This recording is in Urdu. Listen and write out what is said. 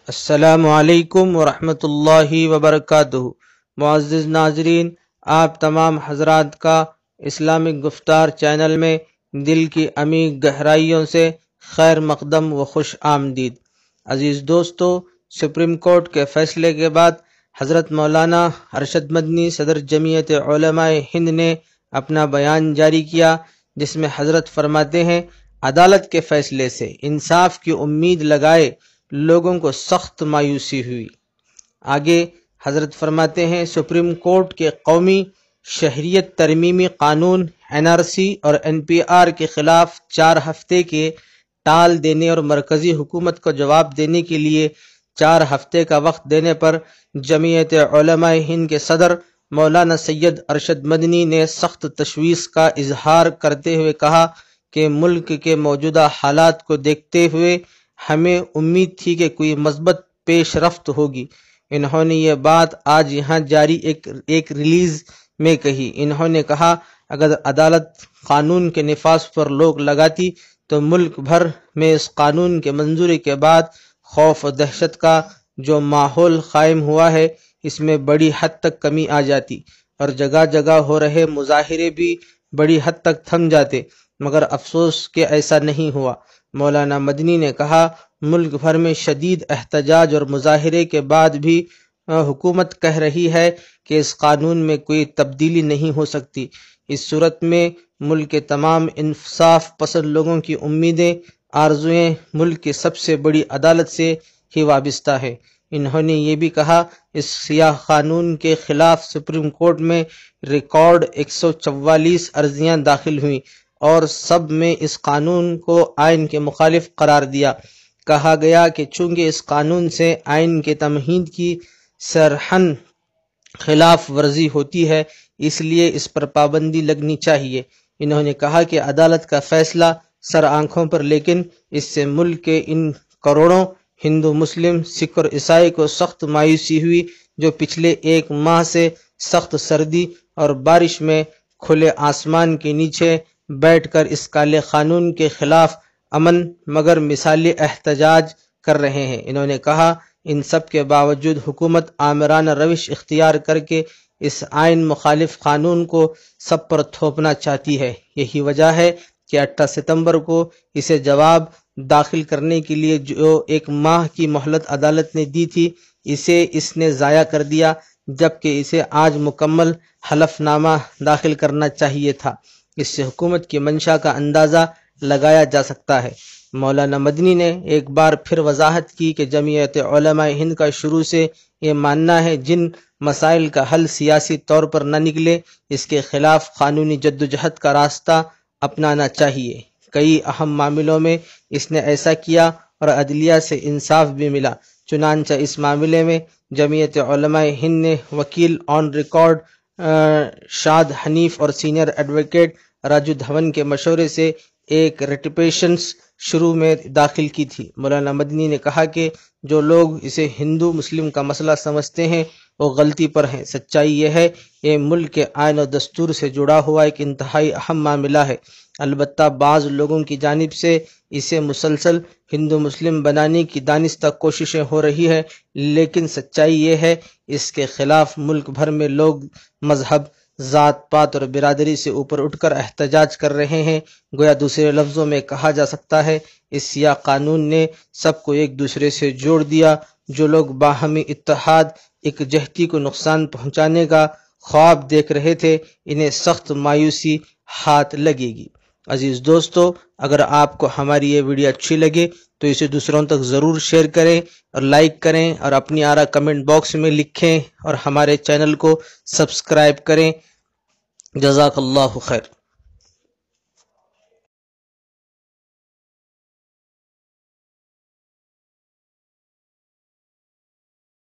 السلام علیکم ورحمۃ اللہ وبرکاتہ۔ معزز ناظرین، آپ تمام حضرات کا اسلامک گفتار چینل میں دل کی عمیق گہرائیوں سے خیر مقدم و خوش آمدید۔ عزیز دوستو، سپریم کورٹ کے فیصلے کے بعد حضرت مولانا ارشد مدنی صدر جمعیت علماء ہند نے اپنا بیان جاری کیا، جس میں حضرت فرماتے ہیں، عدالت کے فیصلے سے انصاف کی امید لگائے لوگوں کو سخت مایوسی ہوئی۔ آگے حضرت فرماتے ہیں، سپریم کورٹ کے قومی شہریت ترمیمی قانون NRC اور NPR کے خلاف 4 ہفتے کے ٹال دینے اور مرکزی حکومت کو جواب دینے کے لیے 4 ہفتے کا وقت دینے پر جمعیت علماء ہند کے صدر مولانا سید ارشد مدنی نے سخت تشویش کا اظہار کرتے ہوئے کہا کہ ملک کے موجودہ حالات کو دیکھتے ہوئے ہمیں امید تھی کہ کوئی مثبت پیش رفت ہوگی۔ انہوں نے یہ بات آج یہاں جاری ایک ریلیز میں کہی۔ انہوں نے کہا، اگر عدالت قانون کے نفاذ پر روک لگاتی تو ملک بھر میں اس قانون کے منظوری کے بعد خوف و دہشت کا جو ماحول قائم ہوا ہے، اس میں بڑی حد تک کمی آ جاتی اور جگہ جگہ ہو رہے مظاہرے بھی بڑی حد تک تھم جاتے، مگر افسوس کہ ایسا نہیں ہوا۔ مولانا مدنی نے کہا، ملک بھر میں شدید احتجاج اور مظاہرے کے بعد بھی حکومت کہہ رہی ہے کہ اس قانون میں کوئی تبدیلی نہیں ہو سکتی۔ اس صورت میں ملک کے تمام انصاف پسند لوگوں کی امیدیں، آرزوئیں ملک کی سب سے بڑی عدالت سے ہی وابستہ ہے۔ انہوں نے یہ بھی کہا، اس سیاہ قانون کے خلاف سپریم کورٹ میں ریکارڈ 144 عرضیاں داخل ہوئیں اور سب میں اس قانون کو آئین کے مخالف قرار دیا۔ کہا گیا کہ چونکہ اس قانون سے آئین کے تمہید کی سرحن خلاف ورزی ہوتی ہے، اس لیے اس پر پابندی لگنی چاہیے۔ انہوں نے کہا کہ عدالت کا فیصلہ سر آنکھوں پر، لیکن اس سے ملک کے ان کروڑوں ہندو، مسلم، سکھ اور عیسائی کو سخت مایوسی ہوئی جو پچھلے 1 ماہ سے سخت سردی اور بارش میں کھلے آسمان کے نیچے بیٹھ کر اس کالے قانون کے خلاف امن مگر مثالی احتجاج کر رہے ہیں۔ انہوں نے کہا، ان سب کے باوجود حکومت آمرانہ روش اختیار کر کے اس آئین مخالف قانون کو سب پر تھوپنا چاہتی ہے۔ یہی وجہ ہے کہ 8 ستمبر کو اسے جواب داخل کرنے کے لیے جو 1 ماہ کی مہلت عدالت نے دی تھی، اسے اس نے ضائع کر دیا، جبکہ اسے آج مکمل حلف نامہ داخل کرنا چاہیے تھا۔ اس سے حکومت کی منشا کا اندازہ لگایا جا سکتا ہے۔ مولانا مدنی نے ایک بار پھر وضاحت کی کہ جمعیت علماء ہند کا شروع سے یہ ماننا ہے، جن مسائل کا حل سیاسی طور پر نہ نکلے، اس کے خلاف قانونی جدوجہد کا راستہ اپنانا چاہیے۔ کئی اہم معاملوں میں اس نے ایسا کیا اور عدلیہ سے انصاف بھی ملا۔ چنانچہ اس معاملے میں جمعیت علماء ہند نے وکیل آن ریکارڈ شاد حنیف اور سینئر ایڈوکیٹ راجو دھون کے مشورے سے ایک ریٹیپیشنز شروع میں داخل کی تھی۔ مولانا مدنی نے کہا کہ جو لوگ اسے ہندو مسلم کا مسئلہ سمجھتے ہیں وہ غلطی پر ہیں۔ سچائی یہ ہے، یہ ملک کے آئین و دستور سے جڑا ہوا ایک انتہائی اہم معاملہ ہے۔ البتہ بعض لوگوں کی جانب سے اسے مسلسل ہندو مسلم بنانے کی دانستہ کوششیں ہو رہی ہے، لیکن سچائی یہ ہے، اس کے خلاف ملک بھر میں لوگ مذہب، ذات پات اور برادری سے اوپر اٹھ کر احتجاج کر رہے ہیں۔ گویا دوسرے لفظوں میں کہا جا سکتا ہے، اس سیاہ قانون نے سب کو ایک دوسرے سے جوڑ دیا۔ جو لوگ باہمی اتحاد، یکجہتی کو نقصان پہنچانے کا خواب دیکھ رہے تھے، انہیں سخت مایوسی ہاتھ لگے گی۔ عزیز دوستو، اگر آپ کو ہماری یہ ویڈیو اچھی لگے تو اسے دوسروں تک ضرور شیئر کریں اور لائک کریں اور اپنی آراء کمنٹ باکس میں لکھیں اور ہمارے چینل کو سبسکرائب کریں۔ جزاک اللہ خیر۔